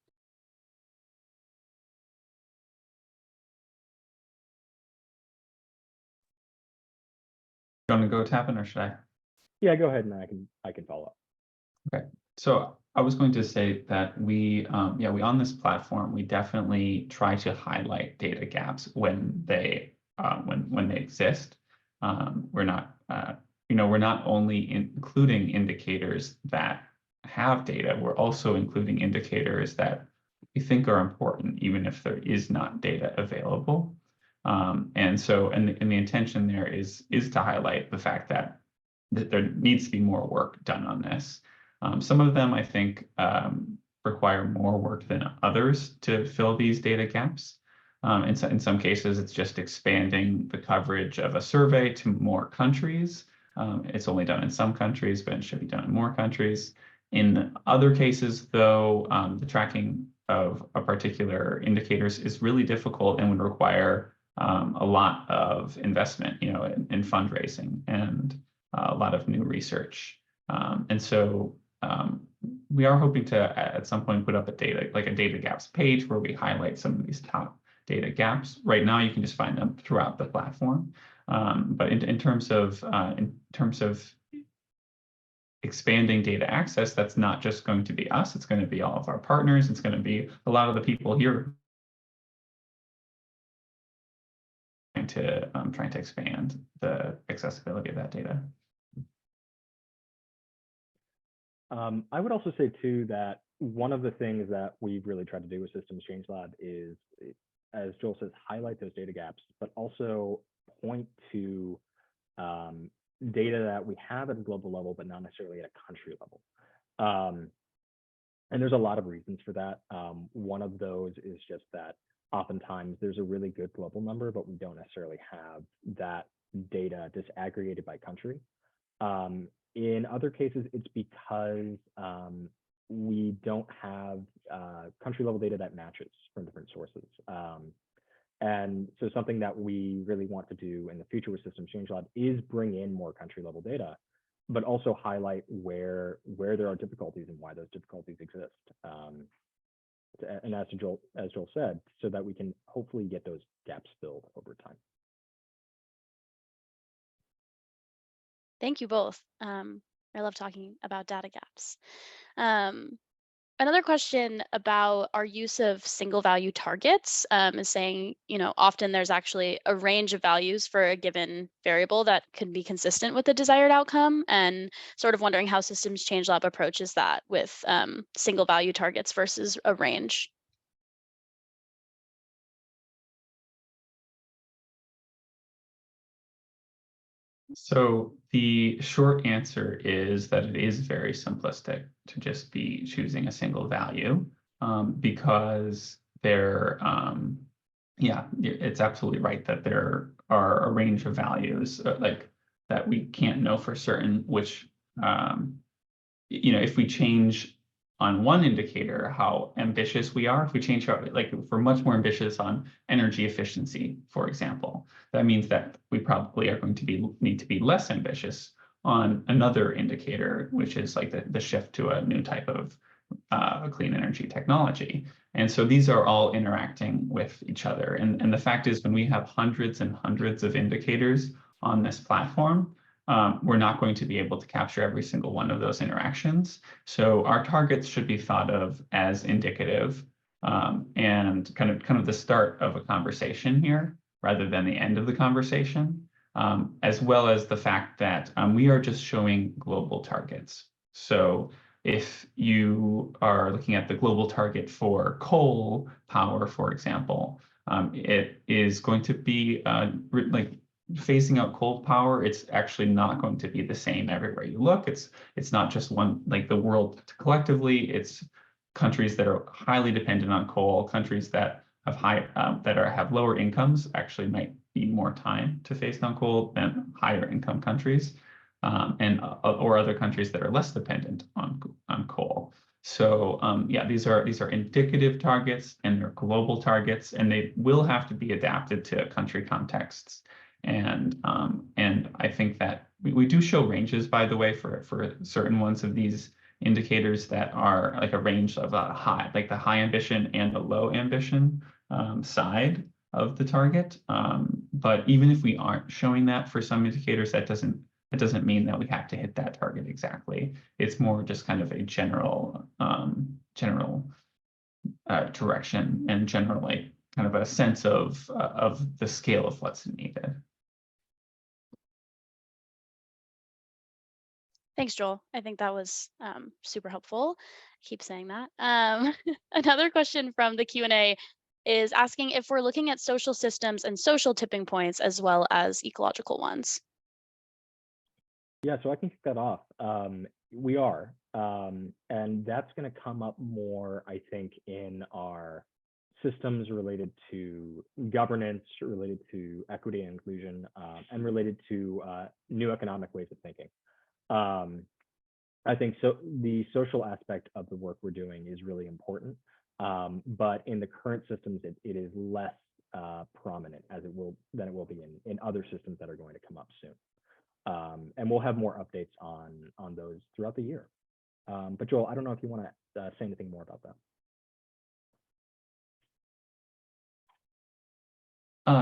Speaker 2: You want to go, Tappan, or should I?
Speaker 1: Yeah, go ahead, and I can follow up.
Speaker 2: Okay, so I was going to say that we on this platform, we definitely try to highlight data gaps when they exist. We're not we're not only including indicators that have data, we're also including indicators that we think are important, even if there is not data available. And the intention there is to highlight the fact that there needs to be more work done on this. Some of them, I think, require more work than others to fill these data gaps. In some cases, it's just expanding the coverage of a survey to more countries. It's only done in some countries, but it should be done in more countries. In other cases, though, the tracking of a particular indicators is really difficult and would require a lot of investment, in fundraising and a lot of new research. And so we are hoping to at some point put up a data gaps page where we highlight some of these top data gaps. Right now, you can just find them throughout the platform. But in terms of expanding data access, that's not just going to be us. It's going to be all of our partners. It's going to be a lot of the people here trying to expand the accessibility of that data.
Speaker 1: I would also say too that one of the things that we've really tried to do with Systems Change Lab is, as Joel says, highlight those data gaps, but also point to data that we have at a global level, but not necessarily at a country level. And there's a lot of reasons for that. One of those is just that oftentimes there's a really good global number, but we don't necessarily have that data disaggregated by country. In other cases, it's because we don't have country level data that matches from different sources. And so something that we really want to do in the future with Systems Change Lab is bring in more country level data, but also highlight where there are difficulties and why those difficulties exist. And as Joel said, so that we can hopefully get those gaps filled over time.
Speaker 3: Thank you both. I love talking about data gaps. Another question about our use of single value targets is saying, often there's actually a range of values for a given variable that can be consistent with the desired outcome, and sort of wondering how Systems Change Lab approaches that with single value targets versus a range.
Speaker 2: So the short answer is that it is very simplistic to just be choosing a single value, because it's absolutely right that there are a range of values that we can't know for certain, which, if we change on one indicator how ambitious we are, if we change if we're much more ambitious on energy efficiency, for example, that means that we probably are going to need to be less ambitious on another indicator, which is like the shift to a new type of clean energy technology. And so these are all interacting with each other. And the fact is, when we have hundreds and hundreds of indicators on this platform, we're not going to be able to capture every single one of those interactions. So our targets should be thought of as indicative, and kind of the start of a conversation here, rather than the end of the conversation, as well as the fact that we are just showing global targets. So if you are looking at the global target for coal power, for example, it is going to be phasing out coal power. It's actually not going to be the same everywhere you look. It's not just one, like the world collectively. It's countries that are highly dependent on coal, countries that have have lower incomes actually might need more time to phase down coal than higher income countries, or other countries that are less dependent on coal. So these are indicative targets, and they're global targets, and they will have to be adapted to country contexts. And I think that we do show ranges, by the way, for certain ones of these indicators that are like a range of the high ambition and the low ambition side of the target. But even if we aren't showing that for some indicators, that doesn't mean that we have to hit that target exactly. It's more just kind of a general direction and general kind of a sense of the scale of what's needed.
Speaker 3: Thanks, Joel. I think that was super helpful. Keep saying that. Another question from the Q&A is asking if we're looking at social systems and social tipping points as well as ecological ones.
Speaker 1: Yeah, so I can kick that off. We are, and that's going to come up more, I think, in our systems related to governance, related to equity and inclusion, and related to new economic ways of thinking. I think so. The social aspect of the work we're doing is really important, but in the current systems, it is less prominent as it will be in other systems that are going to come up soon. And we'll have more updates on those throughout the year. But Joel, I don't know if you want to say anything more about that.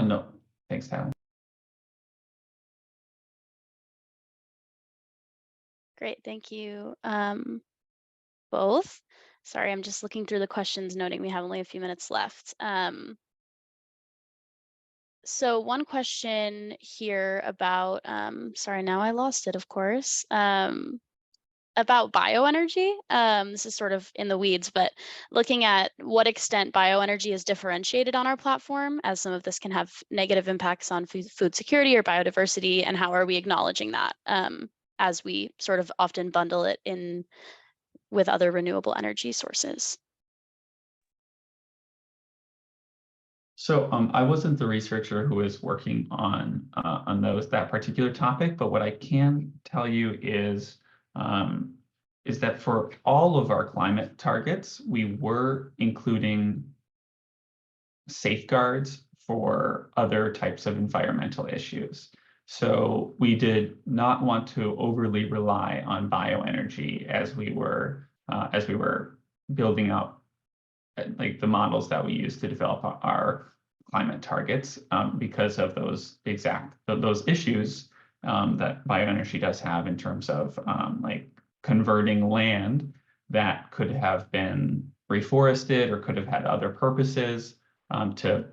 Speaker 2: No, thanks, Tappan.
Speaker 3: Great, thank you both. Sorry, I'm just looking through the questions, noting we have only a few minutes left. So one question here about, sorry, now I lost it, of course, about bioenergy. This is sort of in the weeds, but looking at what extent bioenergy is differentiated on our platform, as some of this can have negative impacts on food security or biodiversity, and how are we acknowledging that as we sort of often bundle it in with other renewable energy sources?
Speaker 2: So I wasn't the researcher who was working on that particular topic, but what I can tell you is that for all of our climate targets, we were including safeguards for other types of environmental issues. So we did not want to overly rely on bioenergy as we were building out like the models that we use to develop our climate targets because of those issues that bioenergy does have in terms of like converting land that could have been reforested or could have had other purposes to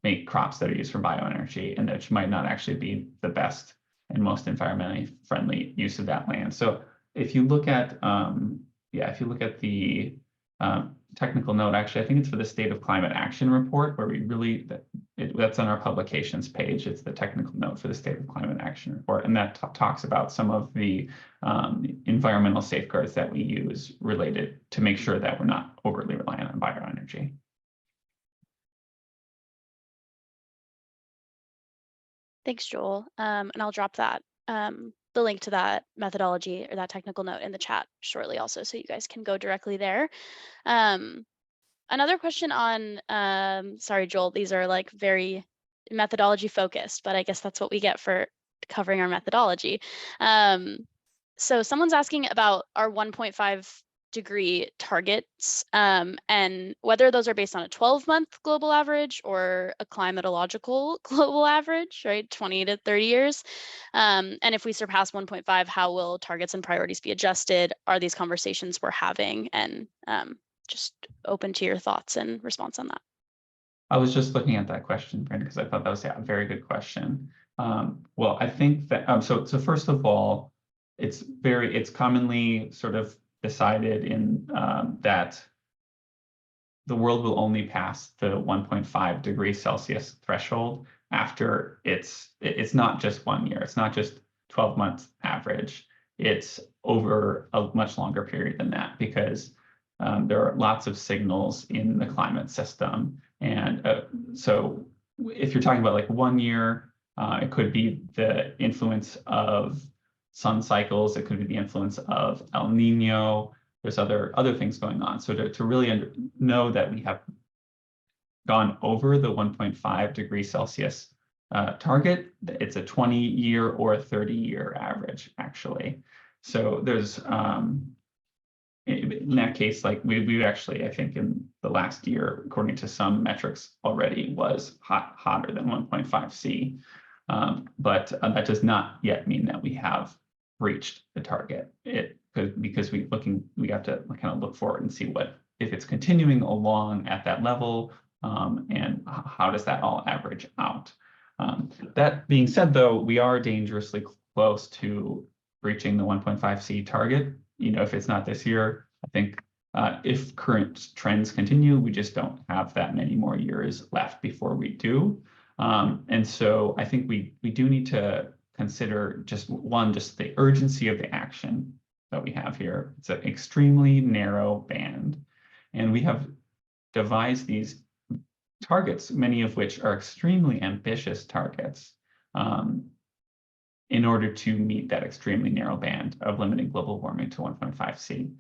Speaker 2: make crops that are used for bioenergy, and which might not actually be the best and most environmentally friendly use of that land. So if you look at the technical note, actually, I think it's for the State of Climate Action Report, where we really, that's on our publications page. It's the technical note for the State of Climate Action Report. And that talks about some of the environmental safeguards that we use related to make sure that we're not overly reliant on bioenergy.
Speaker 3: Thanks, Joel. And I'll drop that, the link to that methodology or that technical note in the chat shortly also, so you guys can go directly there. Another question on, sorry, Joel, these are like very methodology focused, but I guess that's what we get for covering our methodology. So someone's asking about our 1.5 degree targets and whether those are based on a 12-month global average or a climatological global average, right? 20 to 30 years. And if we surpass 1.5, how will targets and priorities be adjusted? Are these conversations we're having? And just open to your thoughts and response on that.
Speaker 2: I was just looking at that question, Brynne, because I thought that was a very good question. Well, I think that so first of all, it's commonly sort of decided in that the world will only pass the 1.5 degrees Celsius threshold after it's not just 1 year, it's not just 12 months average, it's over a much longer period than that, because there are lots of signals in the climate system. And so if you're talking about like 1 year, it could be the influence of sun cycles, it could be the influence of El Nino. There's other things going on. So to really know that we have gone over the 1.5 degrees Celsius target, it's a 20-year or a 30-year average, actually. So there's in that case, like we actually, I think in the last year, according to some metrics already, was hotter than 1.5 C. But that does not yet mean that we have reached the target. Because we have to kind of look forward and see if it's continuing along at that level, and how does that all average out. That being said, though, we are dangerously close to reaching the 1.5 C target. You know, if it's not this year, I think if current trends continue, we just don't have that many more years left before we do. And so I think we do need to consider just the urgency of the action that we have here. It's an extremely narrow band, and we have devised these targets, many of which are extremely ambitious targets, in order to meet that extremely narrow band of limiting global warming to 1.5 C.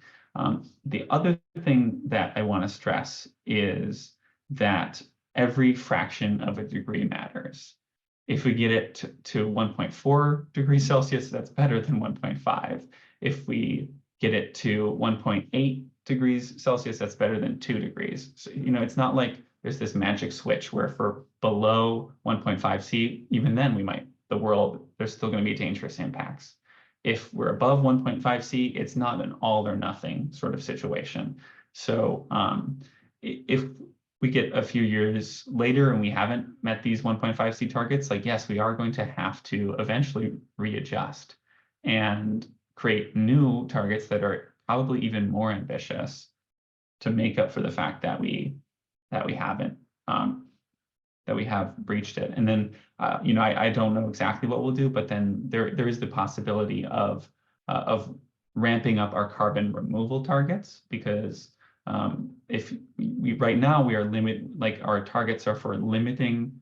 Speaker 2: The other thing that I want to stress is that every fraction of a degree matters. If we get it to 1.4 degrees Celsius, that's better than 1.5. If we get it to 1.8 degrees Celsius, that's better than 2 degrees. So, it's not like there's this magic switch where if we're below 1.5 C, even then there's still going to be dangerous impacts. If we're above 1.5 C, it's not an all or nothing sort of situation. So if we get a few years later and we haven't met these 1.5 C targets, yes, we are going to have to eventually readjust and create new targets that are probably even more ambitious to make up for the fact that we haven't that we have breached it. And then I don't know exactly what we'll do, but then there is the possibility of ramping up our carbon removal targets, because if we right now we are our targets are for limiting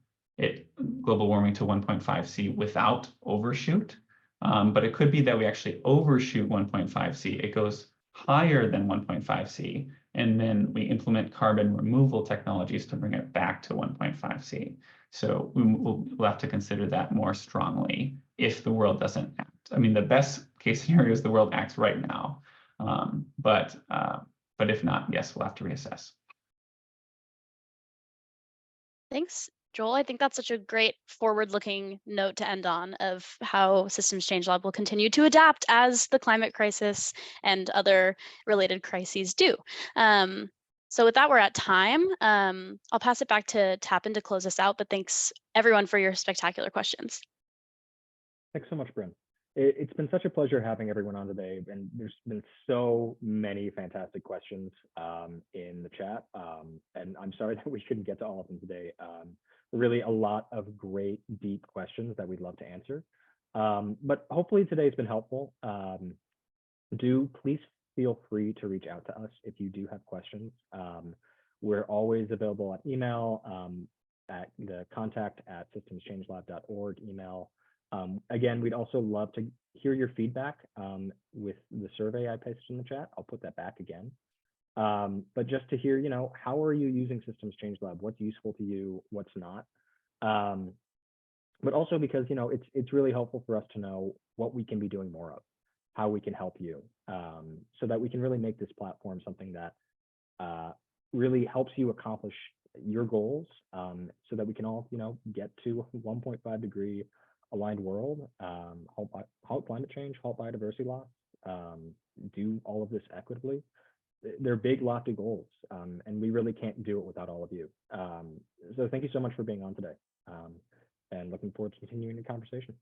Speaker 2: global warming to 1.5 C without overshoot. But it could be that we actually overshoot 1.5 C. It goes higher than 1.5 C, and then we implement carbon removal technologies to bring it back to 1.5 C. So we'll have to consider that more strongly if the world doesn't act. I mean, the best case scenario is the world acts right now, but if not, yes, we'll have to reassess.
Speaker 3: Thanks, Joel. I think that's such a great forward-looking note to end on, of how Systems Change Lab will continue to adapt as the climate crisis and other related crises do. So with that, we're at time. I'll pass it back to Tappan to close us out, but thanks everyone for your spectacular questions.
Speaker 1: Thanks so much, Brynne. It's been such a pleasure having everyone on today, and there's been so many fantastic questions in the chat, and I'm sorry that we couldn't get to all of them today. Really a lot of great, deep questions that we'd love to answer, but hopefully today's been helpful. Please feel free to reach out to us if you do have questions. We're always available on email at the contact@systemschangelab.org email. Again, we'd also love to hear your feedback with the survey I posted in the chat. I'll put that back again. But just to hear, how are you using Systems Change Lab? What's useful to you? What's not? But also because, it's really helpful for us to know what we can be doing more of, how we can help you, so that we can really make this platform something that really helps you accomplish your goals, so that we can all, get to 1.5 degree aligned world, halt climate change, halt biodiversity loss, do all of this equitably. They're big, lofty goals, and we really can't do it without all of you. So thank you so much for being on today, and looking forward to continuing the conversation.